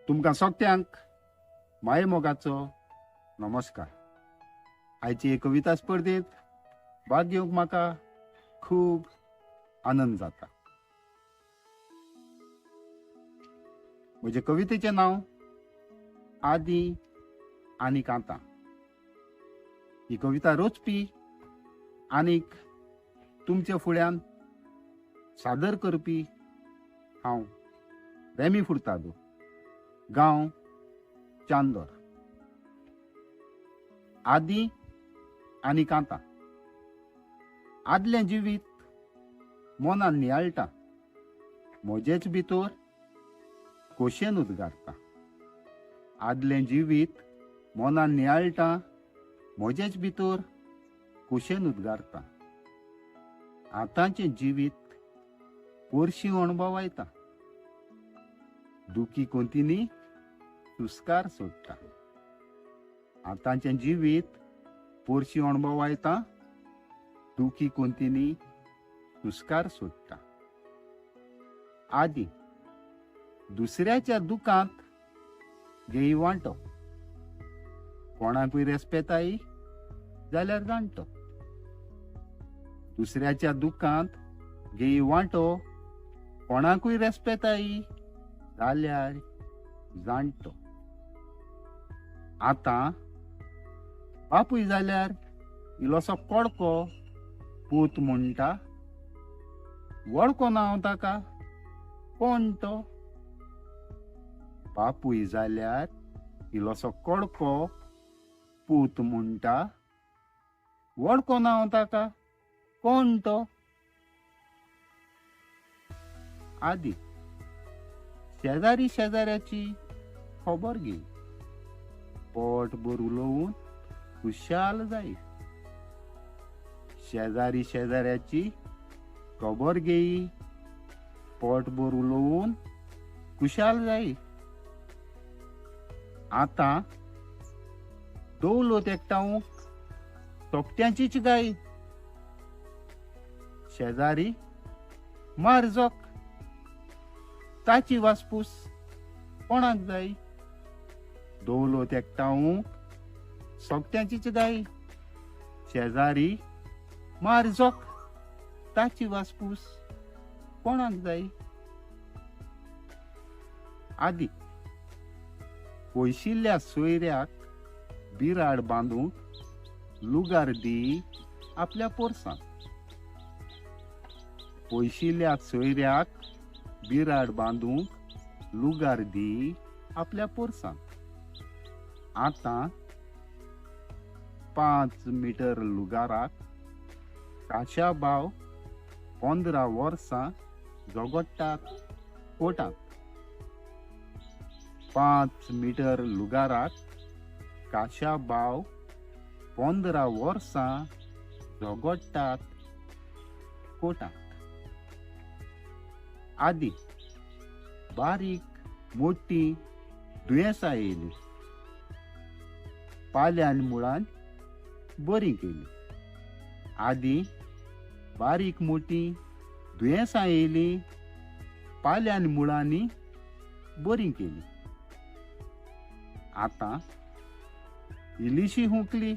तुमकां सगळ्यांक माये मोगाचो नमस्कार. आयचे कविता स्पर्धेत भाग घेवंक म्हाका खूब आनंद जाता. म्हजे कवितेचें नांव आदी आनी कांता. ही कविता रोचपी आनीक तुमच्या फुड्यान सादर करपी हांव रेमी फुर्तादो, गांव चांदोर. आदी आनी कांता. आदलें जिवीत मोनान नियाळटा, म्हजेच भितर खोशेन उदगारता. आदलें जिवीत मोनान नियाळटा, म्हजेच भितर खोशेन उदगारता. आतांचें जिवीत पोरशी अणभवायता, दुखी कोंतीनी सुस्कार सोडटा. आतांचें जिवीत पोरशी अणभवायता, दुखी कोंतीनी सुस्कार सोडटा. आदी दुसऱ्याच्या दुखांत घेई वांटो, कोणाकूय रेस्पेताई जाल्यार जाणटो. दुसऱ्याच्या दुखांत घेई वांटो, कोणाकूय रेस्पेताई जाल्यार जाणटो. आतां बापूय जाल्यार इलोसो कडको पूत म्हणटा, वळखो ना हांव ताका, कोण तो. बापूय जाल्यार इलोसो कडको पूत म्हणटा, वळखो ना हांव ताका, कोण तो. आदी शेजारी शेजाऱ्याची खबर घे, पोटभर उलोवून खुशाल जाई. शेजारी शेजाऱ्याची खबर घेई, पोटभर उलोवून खुशाल जाई. आतां दौलत एकठांवूंक सोबत्यांचीच गाय. शेजारी मारजोक ताची वासपूस कोणाक जाय. दौलत एकठांवूंक सोबत्यांचीच गाय. शेजारी मारजोक ताची वासपूस कोणाक जाय. आदी पयशिल्ल्या सोयऱ्याक बिराड बांदूंक लुगार दी आपल्या पोरसांत. पयशिल्ल्या सोयऱ्याक बिराड बांदूंक लुगार दी आपल्या पोरसांत. आतां 5 मीटर लुगाराक काशा भाव 15 वर्सां झगडटात कोटांत. 5 मीटर लुगाराक काशा भाव 15 वर्सां झगडटात कोटांत. आदी बारीक मोठी दुयेंसां येयली, पाल्यान मुळान बरी केली. आदी बारीक मोठी दुयेंसां येयली, पाल्यान मुळांनी बरी केली. आतां इल्लीशी हुंकली,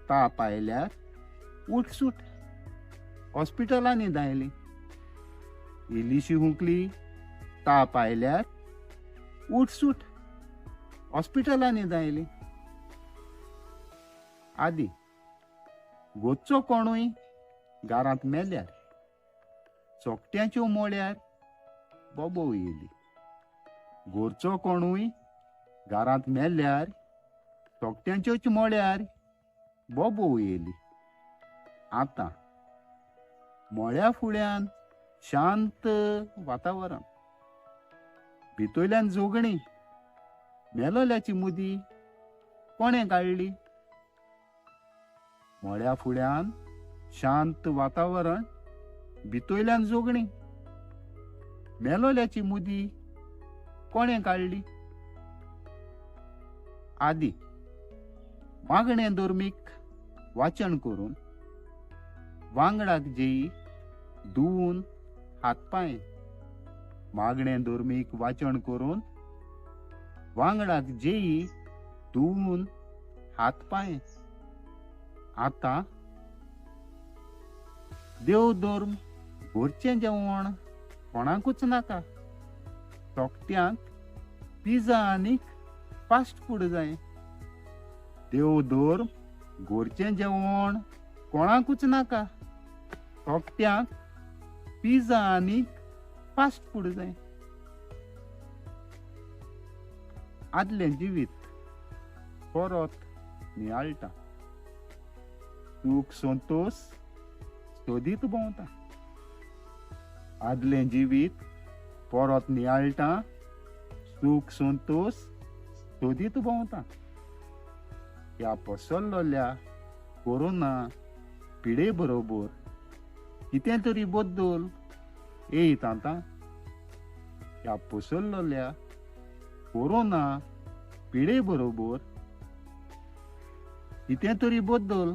ताप आयल्यार उठसूट हॉस्पिटलांनी धांयली. इल्लीशी हुंकली, ताप आयल्यार उठसूट हॉस्पिटलांनी धांयली. आदी गोदचो कोणूय घरांत मेल्यार सोकट्यांच्यो मोळ्यार बोबो येयली. गोरचो कोणूय घरांत मेल्यार सोकट्यांच्योच मोळ्यार बोबो येयली. आतां मोळ्या फुड्यान शांत वातावरण. भितरल्यान जोगणी मेलोल्याची मुदी कोणें काडली. मोळ्या फुड्यान शांत वातावरण. भितरल्यान जोगणी मेलोल्याची मुदी कोणें काडली. आदी मागणें धर्मीक वाचन करून वांगडाक जेई धुवन हातपाय. मागणें धर्मीक वाचन करून वांगडाक जेई धुवून हात पाय. आता देव धर्म घरचें जेवण कोणाकूच नाका. सोकत्यांक पिझ्झा आनी फास्ट फूड जाय. देव धर्म घरचें जेवण कोणाकूच नाका. सोकत्यांक पिझ्झा आनी फास्ट फूड जाय. आदलें जिवीत परत नियाळटा. सूख संतोष सोदीत भोंवता. आदलें जिवीत परत नियाळटा. सूख संतोष सोदीत भोंवता. ह्या पसरलोल्या कोरोना पिडे बरोबर कितें तरी बदल येयत आतां. ह्या पसरलोल्या कोरोना पिडे बरोबर कितें तरी बदल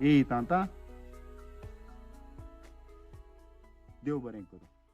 येयत आतां. देव बरें करूं.